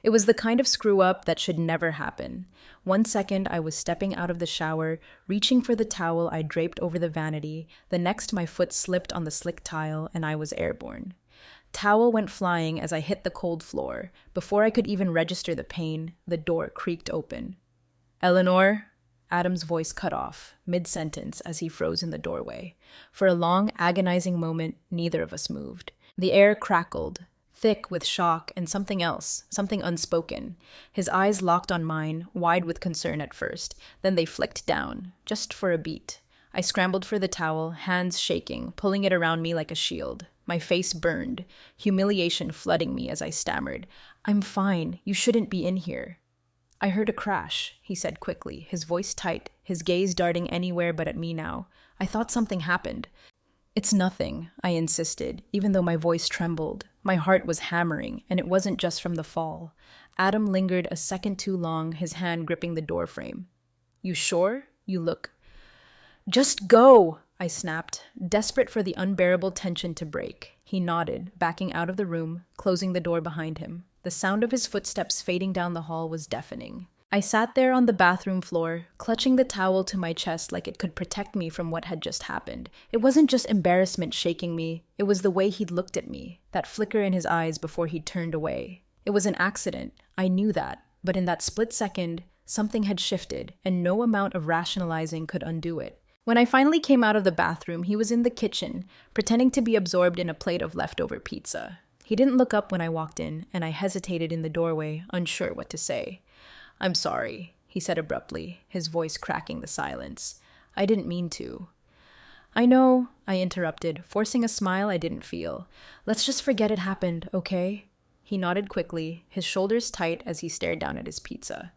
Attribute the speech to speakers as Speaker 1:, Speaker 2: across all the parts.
Speaker 1: It was the kind of screw-up that should never happen. One second, I was stepping out of the shower, reaching for the towel I draped over the vanity. The next, my foot slipped on the slick tile, and I was airborne. Towel went flying as I hit the cold floor. Before I could even register the pain, the door creaked open. "Eleanor?" Adam's voice cut off, mid-sentence, as he froze in the doorway. For a long, agonizing moment, neither of us moved. The air crackled, thick with shock and something else, something unspoken. His eyes locked on mine, wide with concern at first. Then they flicked down, just for a beat. I scrambled for the towel, hands shaking, pulling it around me like a shield. My face burned, humiliation flooding me as I stammered. "I'm fine. You shouldn't be in here." "I heard a crash," he said quickly, his voice tight, his gaze darting anywhere but at me now. "I thought something happened." "It's nothing," I insisted, even though my voice trembled. My heart was hammering, and it wasn't just from the fall. Adam lingered a second too long, his hand gripping the doorframe. "You sure? You look—" "Just go!" I snapped, desperate for the unbearable tension to break. He nodded, backing out of the room, closing the door behind him. The sound of his footsteps fading down the hall was deafening. I sat there on the bathroom floor, clutching the towel to my chest like it could protect me from what had just happened. It wasn't just embarrassment shaking me, it was the way he'd looked at me, that flicker in his eyes before he turned away. It was an accident, I knew that, but in that split second, something had shifted, and no amount of rationalizing could undo it. When I finally came out of the bathroom, he was in the kitchen, pretending to be absorbed in a plate of leftover pizza. He didn't look up when I walked in, and I hesitated in the doorway, unsure what to say. "I'm sorry," he said abruptly, his voice cracking the silence. "I didn't mean to." "I know," I interrupted, forcing a smile I didn't feel. "Let's just forget it happened, okay?" He nodded quickly, his shoulders tight as he stared down at his pizza.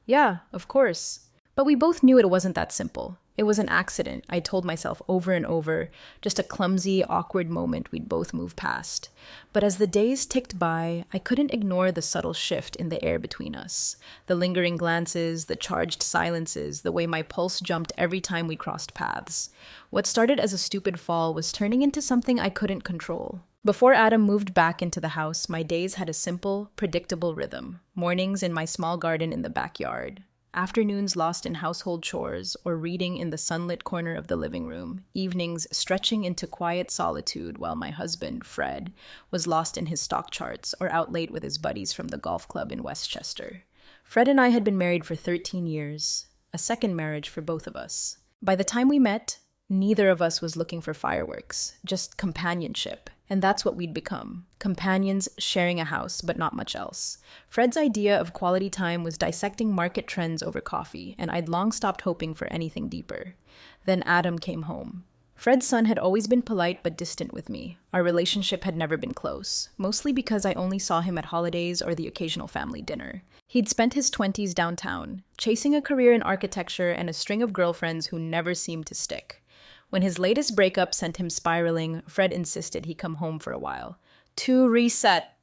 Speaker 1: "Yeah, of course." But we both knew it wasn't that simple. It was an accident, I told myself over and over, just a clumsy, awkward moment we'd both move past. But as the days ticked by, I couldn't ignore the subtle shift in the air between us. The lingering glances, the charged silences, the way my pulse jumped every time we crossed paths. What started as a stupid fall was turning into something I couldn't control. Before Adam moved back into the house, my days had a simple, predictable rhythm. Mornings in my small garden in the backyard. Afternoons lost in household chores or reading in the sunlit corner of the living room, evenings stretching into quiet solitude while my husband, Fred, was lost in his stock charts or out late with his buddies from the golf club in Westchester. Fred and I had been married for 13 years, a second marriage for both of us. By the time we met, neither of us was looking for fireworks, just companionship. And that's what we'd become. Companions sharing a house, but not much else. Fred's idea of quality time was dissecting market trends over coffee, and I'd long stopped hoping for anything deeper. Then Adam came home. Fred's son had always been polite but distant with me. Our relationship had never been close, mostly because I only saw him at holidays or the occasional family dinner. He'd spent his 20s downtown, chasing a career in architecture and a string of girlfriends who never seemed to stick. When his latest breakup sent him spiraling, Fred insisted he come home for a while. "To reset."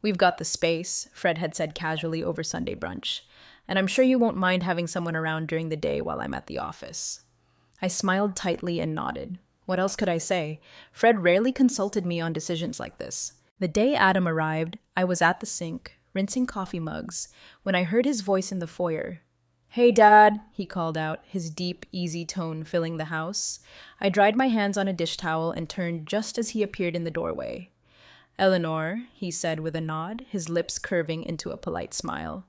Speaker 1: "We've got the space," Fred had said casually over Sunday brunch. "And I'm sure you won't mind having someone around during the day while I'm at the office." I smiled tightly and nodded. What else could I say? Fred rarely consulted me on decisions like this. The day Adam arrived, I was at the sink, rinsing coffee mugs, when I heard his voice in the foyer. "Hey, Dad," he called out, his deep, easy tone filling the house. I dried my hands on a dish towel and turned just as he appeared in the doorway. "Eleanor," he said with a nod, his lips curving into a polite smile.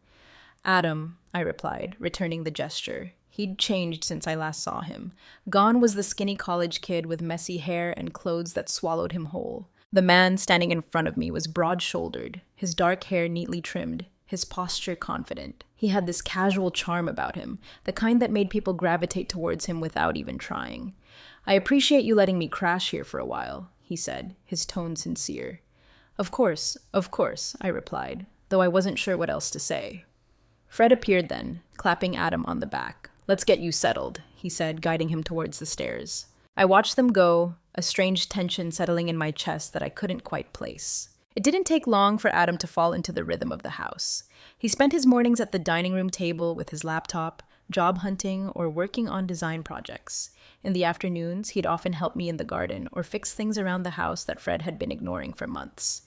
Speaker 1: "Adam," I replied, returning the gesture. He'd changed since I last saw him. Gone was the skinny college kid with messy hair and clothes that swallowed him whole. The man standing in front of me was broad-shouldered, his dark hair neatly trimmed, his posture confident. He had this casual charm about him, the kind that made people gravitate towards him without even trying. "I appreciate you letting me crash here for a while," he said, his tone sincere. Of course," I replied, though I wasn't sure what else to say. Fred appeared then, clapping Adam on the back. "Let's get you settled," he said, guiding him towards the stairs. I watched them go, a strange tension settling in my chest that I couldn't quite place. It didn't take long for Adam to fall into the rhythm of the house. He spent his mornings at the dining room table with his laptop, job hunting, or working on design projects. In the afternoons, he'd often help me in the garden or fix things around the house that Fred had been ignoring for months.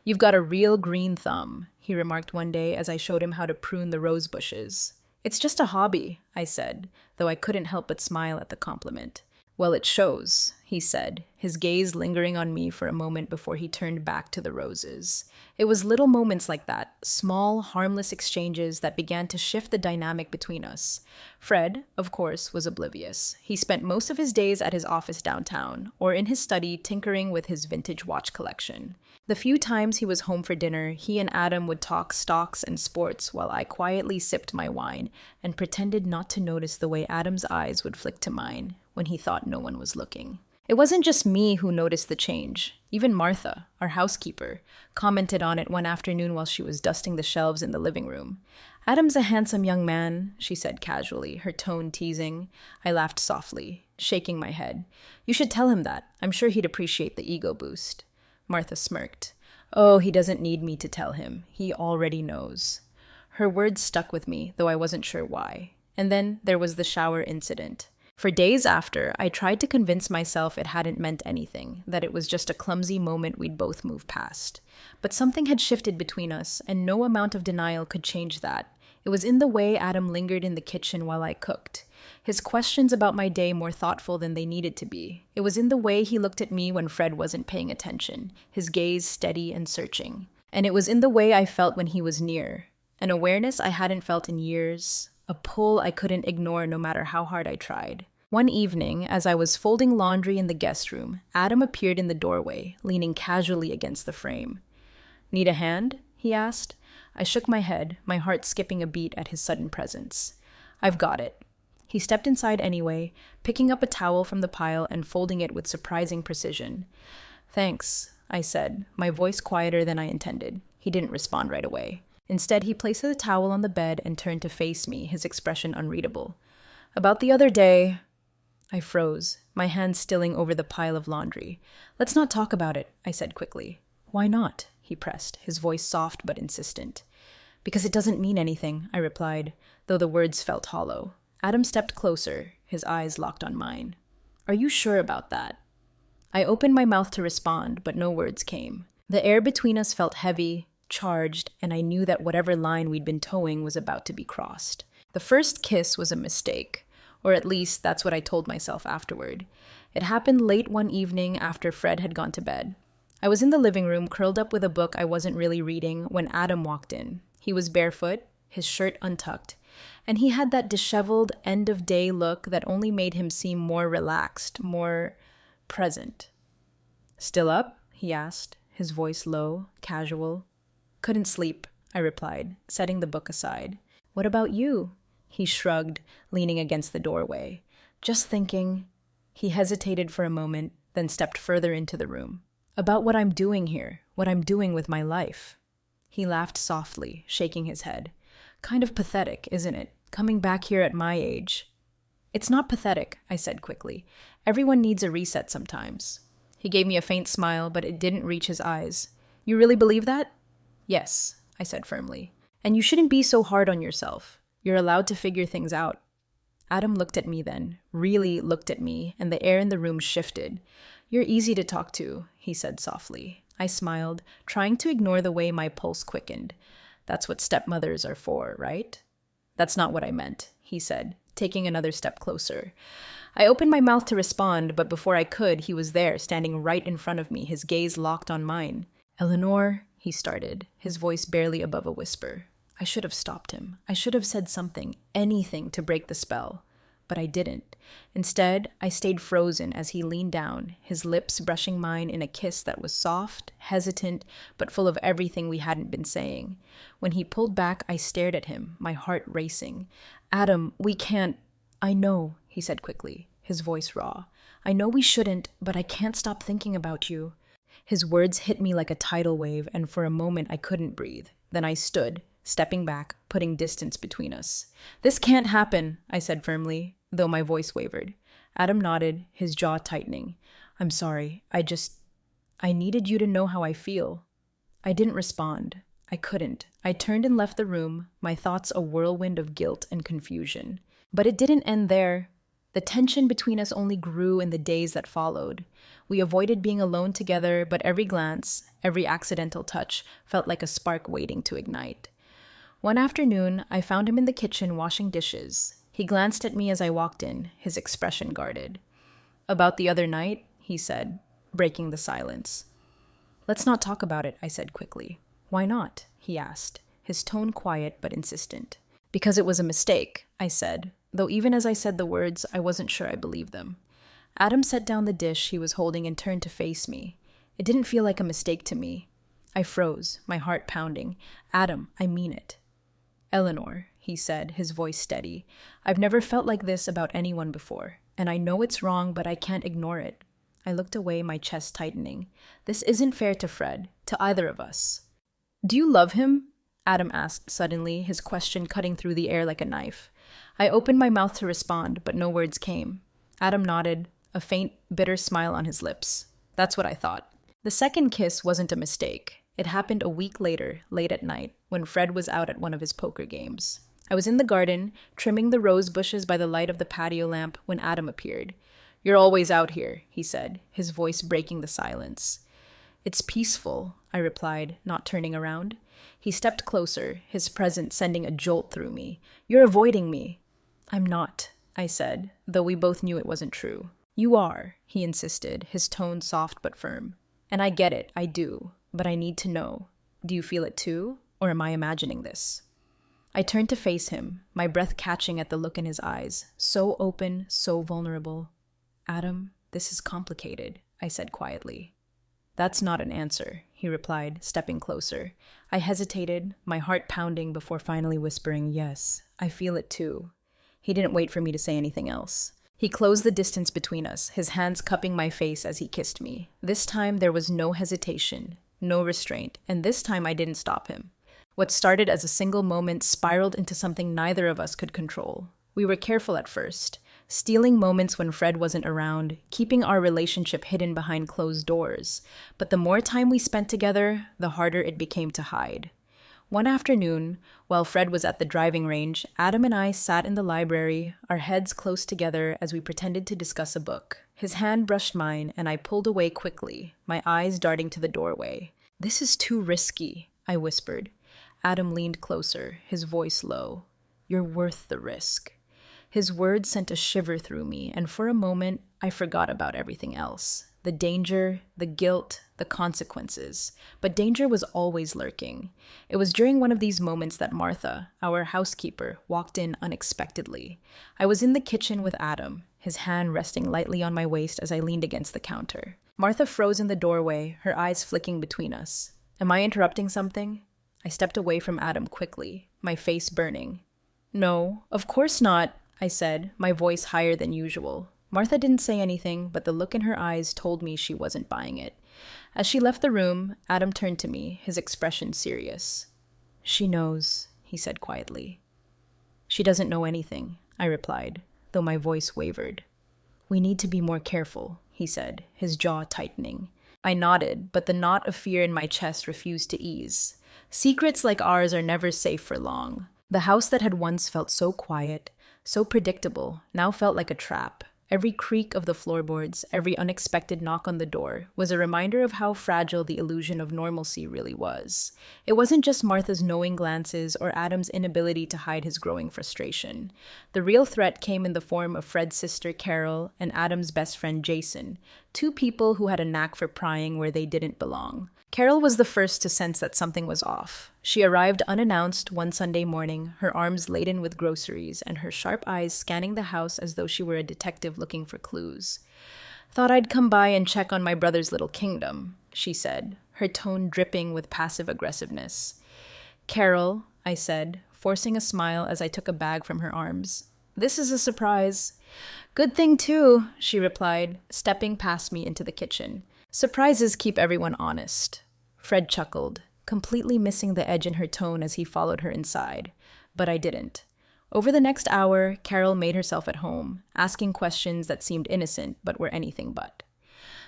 Speaker 1: You've got a real green thumb, he remarked one day as I showed him how to prune the rose bushes. It's just a hobby, I said, though I couldn't help but smile at the compliment. Well, it shows, he said, his gaze lingering on me for a moment before he turned back to the roses. It was little moments like that, small, harmless exchanges that began to shift the dynamic between us. Fred, of course, was oblivious. He spent most of his days at his office downtown, or in his study tinkering with his vintage watch collection. The few times he was home for dinner, he and Adam would talk stocks and sports while I quietly sipped my wine and pretended not to notice the way Adam's eyes would flick to mine when he thought no one was looking. It wasn't just me who noticed the change. Even Martha, our housekeeper, commented on it one afternoon while she was dusting the shelves in the living room. Adam's a handsome young man, she said casually, her tone teasing. I laughed softly, shaking my head. You should tell him that. I'm sure he'd appreciate the ego boost. Martha smirked. Oh, he doesn't need me to tell him. He already knows. Her words stuck with me, though I wasn't sure why. And then there was the shower incident. For days after, I tried to convince myself it hadn't meant anything, that it was just a clumsy moment we'd both move past. But something had shifted between us, and no amount of denial could change that. It was in the way Adam lingered in the kitchen while I cooked. His questions about my day more thoughtful than they needed to be. It was in the way he looked at me when Fred wasn't paying attention, his gaze steady and searching. And it was in the way I felt when he was near. An awareness I hadn't felt in years, a pull I couldn't ignore no matter how hard I tried. One evening, as I was folding laundry in the guest room, Adam appeared in the doorway, leaning casually against the frame. Need a hand? He asked. I shook my head, my heart skipping a beat at his sudden presence. I've got it. He stepped inside anyway, picking up a towel from the pile and folding it with surprising precision. Thanks, I said, my voice quieter than I intended. He didn't respond right away. Instead, he placed the towel on the bed and turned to face me, his expression unreadable. About the other day... I froze, my hand stilling over the pile of laundry. Let's not talk about it, I said quickly. Why not? He pressed, his voice soft but insistent. Because it doesn't mean anything, I replied, though the words felt hollow. Adam stepped closer, his eyes locked on mine. Are you sure about that? I opened my mouth to respond, but no words came. The air between us felt heavy, charged, and I knew that whatever line we'd been towing was about to be crossed. The first kiss was a mistake. Or at least that's what I told myself afterward. It happened late one evening after Fred had gone to bed. I was in the living room, curled up with a book I wasn't really reading, when Adam walked in. He was barefoot, his shirt untucked, and he had that disheveled, end-of-day look that only made him seem more relaxed, more present. Still up? He asked, his voice low, casual. Couldn't sleep, I replied, setting the book aside. What about you? He shrugged, leaning against the doorway. Just thinking. He hesitated for a moment, then stepped further into the room. About what I'm doing here, what I'm doing with my life. He laughed softly, shaking his head. Kind of pathetic, isn't it? Coming back here at my age. It's not pathetic, I said quickly. Everyone needs a reset sometimes. He gave me a faint smile, but it didn't reach his eyes. You really believe that? Yes, I said firmly. And you shouldn't be so hard on yourself. You're allowed to figure things out. Adam looked at me then, really looked at me, and the air in the room shifted. You're easy to talk to, he said softly. I smiled, trying to ignore the way my pulse quickened. That's what stepmothers are for, right? That's not what I meant, he said, taking another step closer. I opened my mouth to respond, but before I could, he was there, standing right in front of me, his gaze locked on mine. Eleanor, he started, his voice barely above a whisper. I should have stopped him. I should have said something, anything to break the spell. But I didn't. Instead, I stayed frozen as he leaned down, his lips brushing mine in a kiss that was soft, hesitant, but full of everything we hadn't been saying. When he pulled back, I stared at him, my heart racing. Adam, we can't... I know, he said quickly, his voice raw. I know we shouldn't, but I can't stop thinking about you. His words hit me like a tidal wave, and for a moment I couldn't breathe. Then I stood, stepping back, putting distance between us. This can't happen, I said firmly, though my voice wavered. Adam nodded, his jaw tightening. I'm sorry, I needed you to know how I feel. I didn't respond. I couldn't. I turned and left the room, my thoughts a whirlwind of guilt and confusion. But it didn't end there. The tension between us only grew in the days that followed. We avoided being alone together, but every glance, Every accidental touch felt like a spark waiting to ignite. One afternoon, I found him in the kitchen washing dishes. He glanced at me as I walked in, his expression guarded. "About the other night?" he said, breaking the silence. "Let's not talk about it," I said quickly. "Why not?" he asked, his tone quiet but insistent. "Because it was a mistake," I said, though even as I said the words, I wasn't sure I believed them. Adam set down the dish he was holding and turned to face me. It didn't feel like a mistake to me. I froze, my heart pounding. "Adam, I mean it." "Eleanor," he said, his voice steady, "I've never felt like this about anyone before, and I know it's wrong, but I can't ignore it." I looked away, my chest tightening. "This isn't fair to Fred, to either of us." "Do you love him?" Adam asked suddenly, his question cutting through the air like a knife. I opened my mouth to respond, but no words came. Adam nodded, a faint, bitter smile on his lips. "That's what I thought." The second kiss wasn't a mistake. It happened a week later, late at night, when Fred was out at one of his poker games. I was in the garden, trimming the rose bushes by the light of the patio lamp, when Adam appeared. "You're always out here," he said, his voice breaking the silence. "It's peaceful," I replied, not turning around. He stepped closer, his presence sending a jolt through me. "You're avoiding me." "I'm not," I said, though we both knew it wasn't true. "You are," he insisted, his tone soft but firm. "And I get it, I do, but I need to know. Do you feel it too, or am I imagining this?" I turned to face him, my breath catching at the look in his eyes, so open, so vulnerable. "Adam, this is complicated," I said quietly. "That's not an answer," he replied, stepping closer. I hesitated, my heart pounding before finally whispering, "Yes, I feel it too." He didn't wait for me to say anything else. He closed the distance between us, his hands cupping my face as he kissed me. This time there was no hesitation, no restraint, and this time I didn't stop him. What started as a single moment spiraled into something neither of us could control. We were careful at first, stealing moments when Fred wasn't around, keeping our relationship hidden behind closed doors. But the more time we spent together, the harder it became to hide. One afternoon, while Fred was at the driving range, Adam and I sat in the library, our heads close together as we pretended to discuss a book. His hand brushed mine, and I pulled away quickly, my eyes darting to the doorway. "This is too risky," I whispered. Adam leaned closer, his voice low. "You're worth the risk." His words sent a shiver through me, and for a moment, I forgot about everything else. The danger, the guilt, the consequences. But danger was always lurking. It was during one of these moments that Martha, our housekeeper, walked in unexpectedly. I was in the kitchen with Adam, his hand resting lightly on my waist as I leaned against the counter. Martha froze in the doorway, her eyes flicking between us. "Am I interrupting something?" I stepped away from Adam quickly, my face burning. "No, of course not," I said, my voice higher than usual. Martha didn't say anything, but the look in her eyes told me she wasn't buying it. As she left the room, Adam turned to me, his expression serious. "She knows," he said quietly. "She doesn't know anything," I replied, though my voice wavered. "We need to be more careful," he said, his jaw tightening. I nodded, but the knot of fear in my chest refused to ease. Secrets like ours are never safe for long. The house that had once felt so quiet, so predictable, now felt like a trap. Every creak of the floorboards, every unexpected knock on the door, was a reminder of how fragile the illusion of normalcy really was. It wasn't just Martha's knowing glances or Adam's inability to hide his growing frustration. The real threat came in the form of Fred's sister Carol and Adam's best friend Jason, two people who had a knack for prying where they didn't belong. Carol was the first to sense that something was off. She arrived unannounced one Sunday morning, her arms laden with groceries and her sharp eyes scanning the house as though she were a detective looking for clues. "Thought I'd come by and check on my brother's little kingdom," she said, her tone dripping with passive aggressiveness. "Carol," I said, forcing a smile as I took a bag from her arms. "This is a surprise." "Good thing too," she replied, stepping past me into the kitchen. "Surprises keep everyone honest." Fred chuckled, completely missing the edge in her tone as he followed her inside. But I didn't. Over the next hour, Carol made herself at home, asking questions that seemed innocent but were anything but.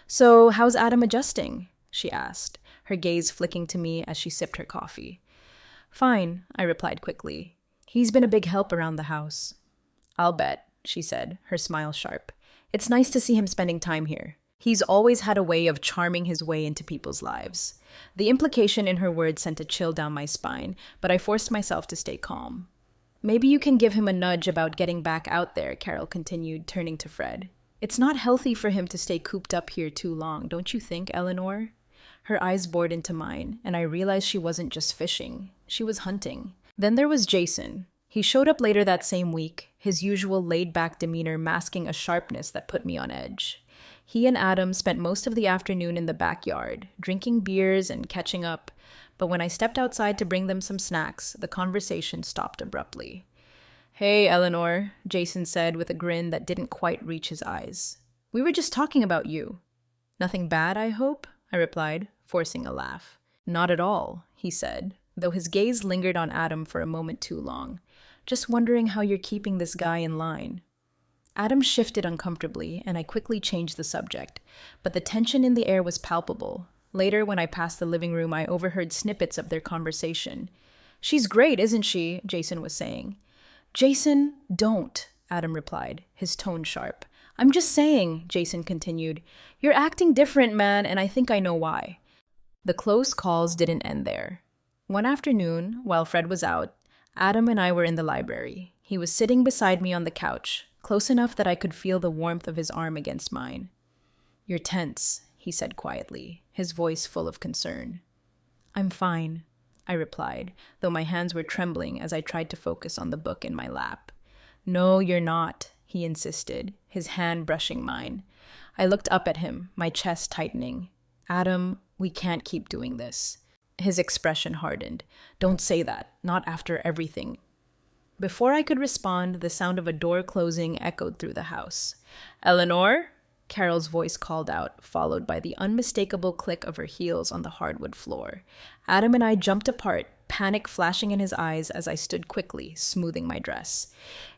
Speaker 1: "So, how's Adam adjusting?" she asked, her gaze flicking to me as she sipped her coffee. "Fine," I replied quickly. "He's been a big help around the house." "I'll bet," she said, her smile sharp. "It's nice to see him spending time here." He's always had a way of charming his way into people's lives. The implication in her words sent a chill down my spine, but I forced myself to stay calm. Maybe you can give him a nudge about getting back out there, Carol continued, turning to Fred. It's not healthy for him to stay cooped up here too long, don't you think, Eleanor? Her eyes bored into mine, and I realized she wasn't just fishing. She was hunting. Then there was Jason. He showed up later that same week, his usual laid-back demeanor masking a sharpness that put me on edge. He and Adam spent most of the afternoon in the backyard, drinking beers and catching up, but when I stepped outside to bring them some snacks, the conversation stopped abruptly. Hey, Eleanor, Jason said with a grin that didn't quite reach his eyes. We were just talking about you. Nothing bad, I hope? I replied, forcing a laugh. Not at all, he said, though his gaze lingered on Adam for a moment too long. Just wondering how you're keeping this guy in line. Adam shifted uncomfortably, and I quickly changed the subject, but the tension in the air was palpable. Later, when I passed the living room, I overheard snippets of their conversation. She's great, isn't she? Jason was saying. Jason, don't, Adam replied, his tone sharp. I'm just saying, Jason continued. You're acting different, man, and I think I know why. The close calls didn't end there. One afternoon, while Fred was out, Adam and I were in the library. He was sitting beside me on the couch, close enough that I could feel the warmth of his arm against mine. You're tense, he said quietly, his voice full of concern. I'm fine, I replied, though my hands were trembling as I tried to focus on the book in my lap. No, you're not, he insisted, his hand brushing mine. I looked up at him, my chest tightening. Adam, we can't keep doing this. His expression hardened. Don't say that, not after everything. Before I could respond, the sound of a door closing echoed through the house. Eleanor? Carol's voice called out, followed by the unmistakable click of her heels on the hardwood floor. Adam and I jumped apart, panic flashing in his eyes as I stood quickly, smoothing my dress.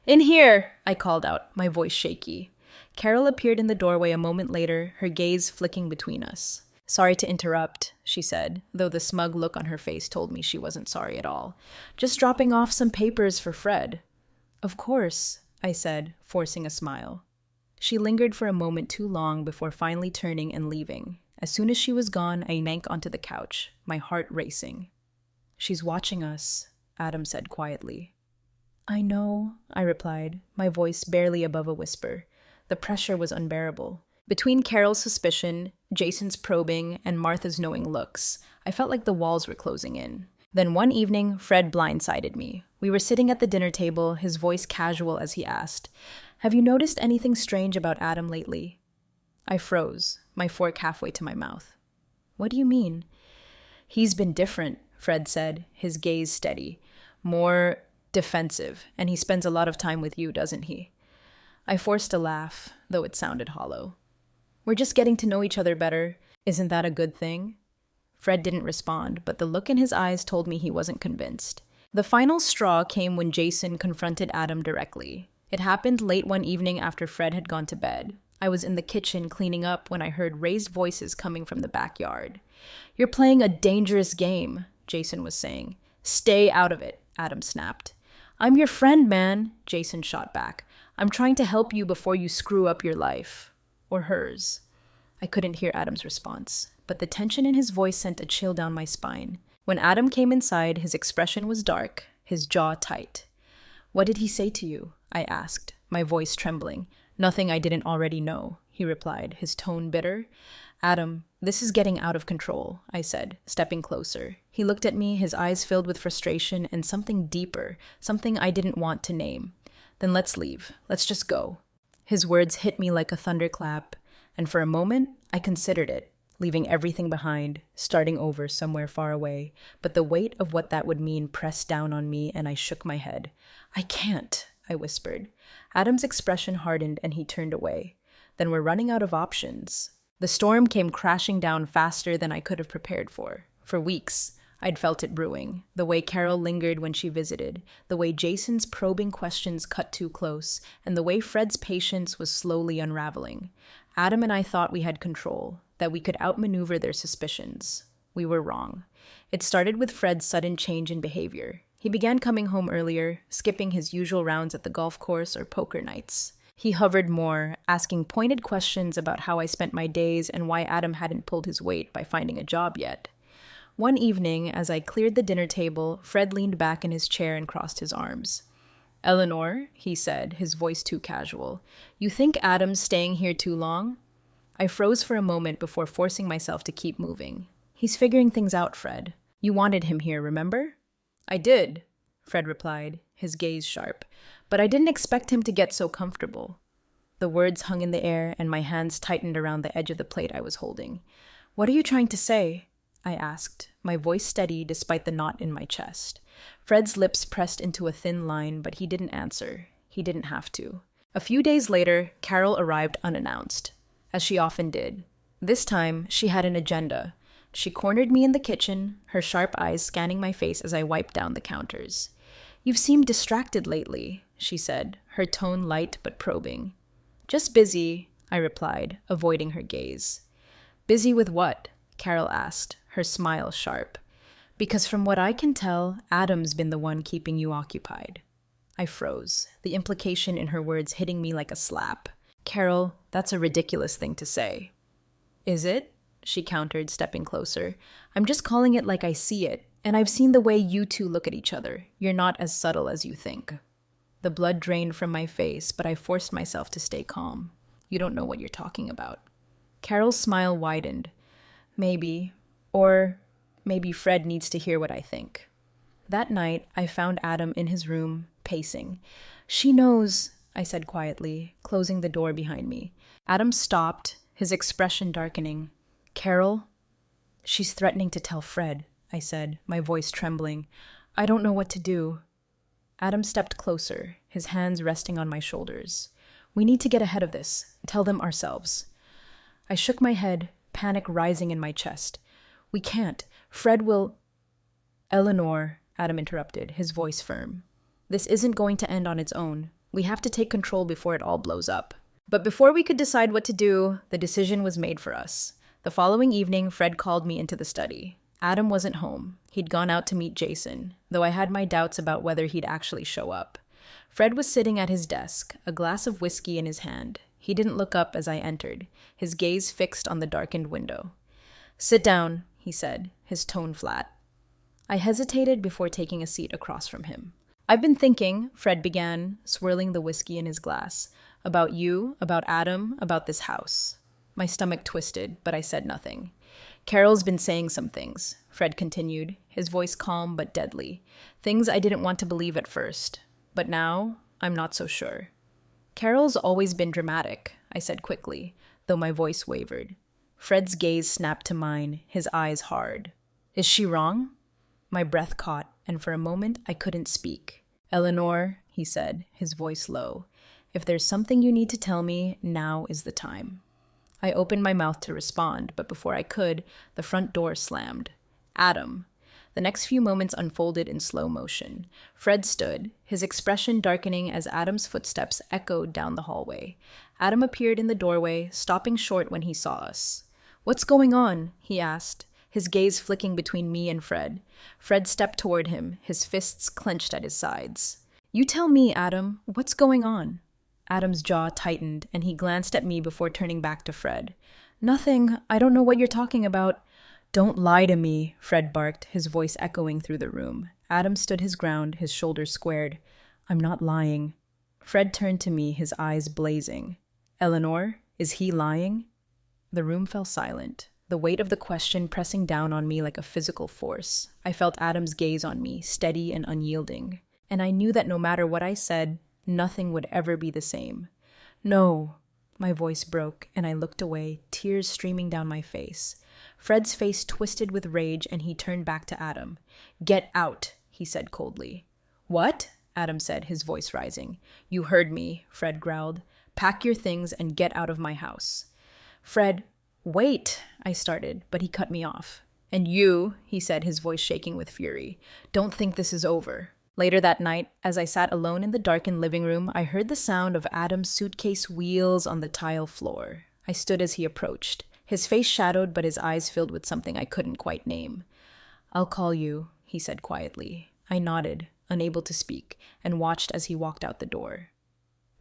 Speaker 1: In here, I called out, my voice shaky. Carol appeared in the doorway a moment later, her gaze flicking between us. Sorry to interrupt, she said, though the smug look on her face told me she wasn't sorry at all. Just dropping off some papers for Fred. Of course, I said, forcing a smile. She lingered for a moment too long before finally turning and leaving. As soon as she was gone, I sank onto the couch, my heart racing. She's watching us, Adam said quietly. I know, I replied, my voice barely above a whisper. The pressure was unbearable. Between Carol's suspicion, Jason's probing, and Martha's knowing looks, I felt like the walls were closing in. Then one evening, Fred blindsided me. We were sitting at the dinner table, his voice casual as he asked, Have you noticed anything strange about Adam lately? I froze, my fork halfway to my mouth. What do you mean? He's been different, Fred said, his gaze steady. More defensive, and he spends a lot of time with you, doesn't he? I forced a laugh, though it sounded hollow. We're just getting to know each other better. Isn't that a good thing? Fred didn't respond, but the look in his eyes told me he wasn't convinced. The final straw came when Jason confronted Adam directly. It happened late one evening after Fred had gone to bed. I was in the kitchen cleaning up when I heard raised voices coming from the backyard. You're playing a dangerous game, Jason was saying. Stay out of it, Adam snapped. I'm your friend, man, Jason shot back. I'm trying to help you before you screw up your life. Or hers. I couldn't hear Adam's response, but the tension in his voice sent a chill down my spine. When Adam came inside, his expression was dark, his jaw tight. What did he say to you? I asked, my voice trembling. Nothing I didn't already know, he replied, his tone bitter. Adam, this is getting out of control, I said, stepping closer. He looked at me, his eyes filled with frustration and something deeper, something I didn't want to name. Then let's leave. Let's just go. His words hit me like a thunderclap, and for a moment, I considered it, leaving everything behind, starting over somewhere far away. But the weight of what that would mean pressed down on me, and I shook my head. I can't, I whispered. Adam's expression hardened, and he turned away. Then we're running out of options. The storm came crashing down faster than I could have prepared for. For weeks, I'd felt it brewing, the way Carol lingered when she visited, the way Jason's probing questions cut too close, and the way Fred's patience was slowly unraveling. Adam and I thought we had control, that we could outmaneuver their suspicions. We were wrong. It started with Fred's sudden change in behavior. He began coming home earlier, skipping his usual rounds at the golf course or poker nights. He hovered more, asking pointed questions about how I spent my days and why Adam hadn't pulled his weight by finding a job yet. One evening, as I cleared the dinner table, Fred leaned back in his chair and crossed his arms. "Eleanor," he said, his voice too casual, "you think Adam's staying here too long?" I froze for a moment before forcing myself to keep moving. "He's figuring things out, Fred. You wanted him here, remember?" "I did," Fred replied, his gaze sharp, "but I didn't expect him to get so comfortable." The words hung in the air, and my hands tightened around the edge of the plate I was holding. "What are you trying to say?" I asked, my voice steady despite the knot in my chest. Fred's lips pressed into a thin line, but he didn't answer. He didn't have to. A few days later, Carol arrived unannounced, as she often did. This time, she had an agenda. She cornered me in the kitchen, her sharp eyes scanning my face as I wiped down the counters. "You've seemed distracted lately," she said, her tone light but probing. "Just busy," I replied, avoiding her gaze. "Busy with what?" Carol asked, her smile sharp. "Because from what I can tell, Adam's been the one keeping you occupied." I froze, the implication in her words hitting me like a slap. "Carol, that's a ridiculous thing to say." "Is it?" she countered, stepping closer. "I'm just calling it like I see it, and I've seen the way you two look at each other. You're not as subtle as you think." The blood drained from my face, but I forced myself to stay calm. "You don't know what you're talking about." Carol's smile widened. "Maybe. Or maybe Fred needs to hear what I think." That night, I found Adam in his room, pacing. "She knows," I said quietly, closing the door behind me. Adam stopped, his expression darkening. "Carol?" "She's threatening to tell Fred," I said, my voice trembling. "I don't know what to do." Adam stepped closer, his hands resting on my shoulders. "We need to get ahead of this. Tell them ourselves." I shook my head, panic rising in my chest. "We can't. Fred will—" "Eleanor," Adam interrupted, his voice firm. "This isn't going to end on its own. We have to take control before it all blows up." But before we could decide what to do, the decision was made for us. The following evening, Fred called me into the study. Adam wasn't home. He'd gone out to meet Jason, though I had my doubts about whether he'd actually show up. Fred was sitting at his desk, a glass of whiskey in his hand. He didn't look up as I entered, his gaze fixed on the darkened window. "Sit down," he said, his tone flat. I hesitated before taking a seat across from him. "I've been thinking," Fred began, swirling the whiskey in his glass, "about you, about Adam, about this house." My stomach twisted, but I said nothing. "Carol's been saying some things," Fred continued, his voice calm but deadly. "Things I didn't want to believe at first. But now, I'm not so sure." "Carol's always been dramatic," I said quickly, though my voice wavered. Fred's gaze snapped to mine, his eyes hard. "Is she wrong?" My breath caught, and for a moment I couldn't speak. "Eleanor," he said, his voice low, "if there's something you need to tell me, now is the time." I opened my mouth to respond, but before I could, the front door slammed. Adam. The next few moments unfolded in slow motion. Fred stood, his expression darkening as Adam's footsteps echoed down the hallway. Adam appeared in the doorway, stopping short when he saw us. "What's going on?" he asked, his gaze flicking between me and Fred. Fred stepped toward him, his fists clenched at his sides. "You tell me, Adam, what's going on?" Adam's jaw tightened, and he glanced at me before turning back to Fred. "Nothing. I don't know what you're talking about." "Don't lie to me," Fred barked, his voice echoing through the room. Adam stood his ground, his shoulders squared. "I'm not lying." Fred turned to me, his eyes blazing. "Eleanor, is he lying?" The room fell silent, the weight of the question pressing down on me like a physical force. I felt Adam's gaze on me, steady and unyielding. And I knew that no matter what I said, nothing would ever be the same. "No." My voice broke, and I looked away, tears streaming down my face. Fred's face twisted with rage, and he turned back to Adam. "Get out," he said coldly. "What?" Adam said, his voice rising. "You heard me," Fred growled. "Pack your things and get out of my house." "Fred, wait," I started, but he cut me off. "And you," he said, his voice shaking with fury, "don't think this is over." Later that night, as I sat alone in the darkened living room, I heard the sound of Adam's suitcase wheels on the tile floor. I stood as he approached, his face shadowed but his eyes filled with something I couldn't quite name. "I'll call you," he said quietly. I nodded, unable to speak, and watched as he walked out the door.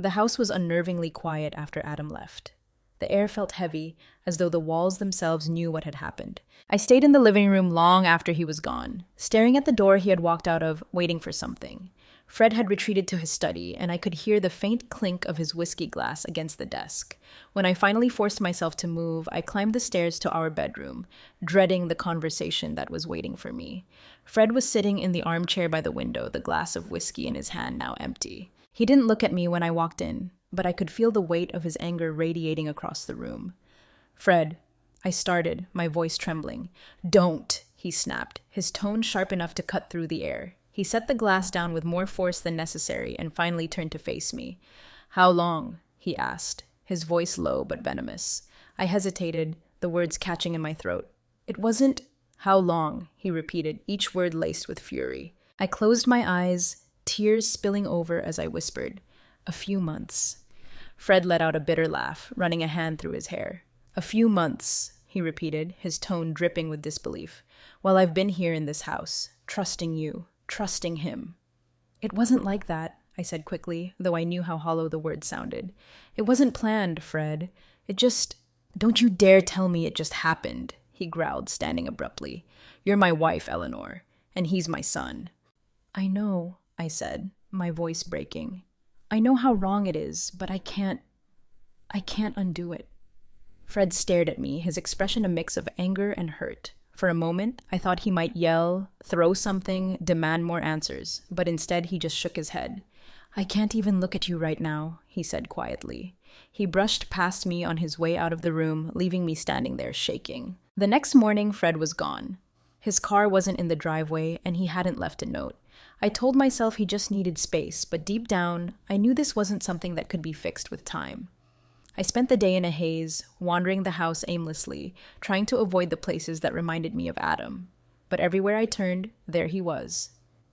Speaker 1: The house was unnervingly quiet after Adam left. The air felt heavy, as though the walls themselves knew what had happened. I stayed in the living room long after he was gone, staring at the door he had walked out of, waiting for something. Fred had retreated to his study, and I could hear the faint clink of his whiskey glass against the desk. When I finally forced myself to move, I climbed the stairs to our bedroom, dreading the conversation that was waiting for me. Fred was sitting in the armchair by the window, the glass of whiskey in his hand now empty. He didn't look at me when I walked in, but I could feel the weight of his anger radiating across the room. "Fred," I started, my voice trembling. "Don't," he snapped, his tone sharp enough to cut through the air. He set the glass down with more force than necessary and finally turned to face me. "How long?" he asked, his voice low but venomous. I hesitated, the words catching in my throat. "It wasn't how long," he repeated, each word laced with fury. I closed my eyes, tears spilling over as I whispered, "A few months." Fred let out a bitter laugh, running a hand through his hair. "A few months," he repeated, his tone dripping with disbelief. "While I've been here in this house, trusting you, trusting him." "It wasn't like that," I said quickly, though I knew how hollow the words sounded. "It wasn't planned, Fred. It just—" "Don't you dare tell me it just happened," he growled, standing abruptly. "You're my wife, Eleanor, and he's my son." "I know," I said, my voice breaking. "I know how wrong it is, but I can't undo it." Fred stared at me, his expression a mix of anger and hurt. For a moment, I thought he might yell, throw something, demand more answers, but instead he just shook his head. "I can't even look at you right now," he said quietly. He brushed past me on his way out of the room, leaving me standing there shaking. The next morning, Fred was gone. His car wasn't in the driveway, and he hadn't left a note. I told myself he just needed space, but deep down, I knew this wasn't something that could be fixed with time. I spent the day in a haze, wandering the house aimlessly, trying to avoid the places that reminded me of Adam. But everywhere I turned, there he was.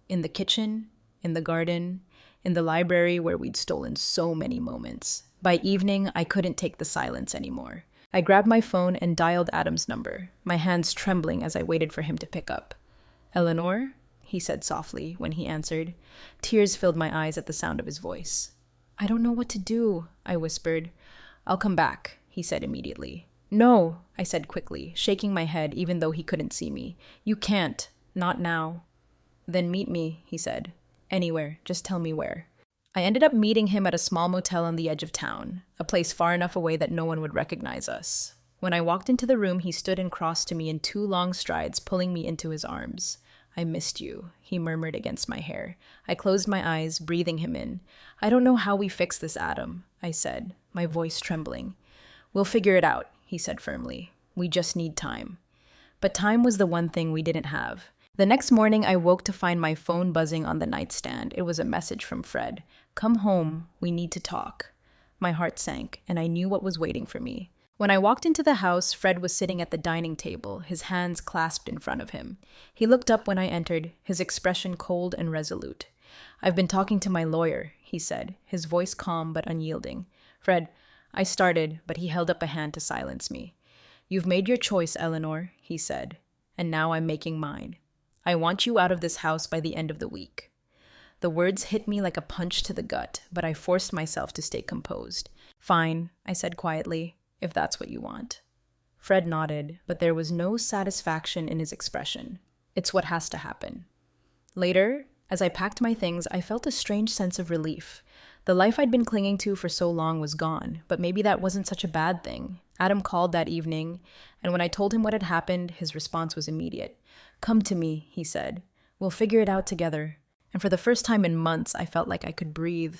Speaker 1: In the kitchen, in the garden, in the library where we'd stolen so many moments. By evening, I couldn't take the silence anymore. I grabbed my phone and dialed Adam's number, my hands trembling as I waited for him to pick up. "Eleanor?" he said softly when he answered. Tears filled my eyes at the sound of his voice. "I don't know what to do," I whispered. "I'll come back," he said immediately. "No," I said quickly, shaking my head even though he couldn't see me. "You can't. Not now." "Then meet me," he said. "Anywhere. Just tell me where." I ended up meeting him at a small motel on the edge of town, a place far enough away that no one would recognize us. When I walked into the room, he stood and crossed to me in 2 long strides, pulling me into his arms. "I missed you," he murmured against my hair. I closed my eyes, breathing him in. "I don't know how we fix this, Adam," I said, my voice trembling. "We'll figure it out," he said firmly. "We just need time." But time was the one thing we didn't have. The next morning, I woke to find my phone buzzing on the nightstand. It was a message from Fred. "Come home. We need to talk." My heart sank, and I knew what was waiting for me. When I walked into the house, Fred was sitting at the dining table, his hands clasped in front of him. He looked up when I entered, his expression cold and resolute. "I've been talking to my lawyer," he said, his voice calm but unyielding. "Fred," I started, but he held up a hand to silence me. "You've made your choice, Eleanor," he said, "and now I'm making mine. I want you out of this house by the end of the week." The words hit me like a punch to the gut, but I forced myself to stay composed. "Fine," I said quietly, "if that's what you want." Fred nodded, but there was no satisfaction in his expression. "It's what has to happen." Later, as I packed my things, I felt a strange sense of relief. The life I'd been clinging to for so long was gone, but maybe that wasn't such a bad thing. Adam called that evening, and when I told him what had happened, his response was immediate. "Come to me," he said. "We'll figure it out together." And for the first time in months, I felt like I could breathe.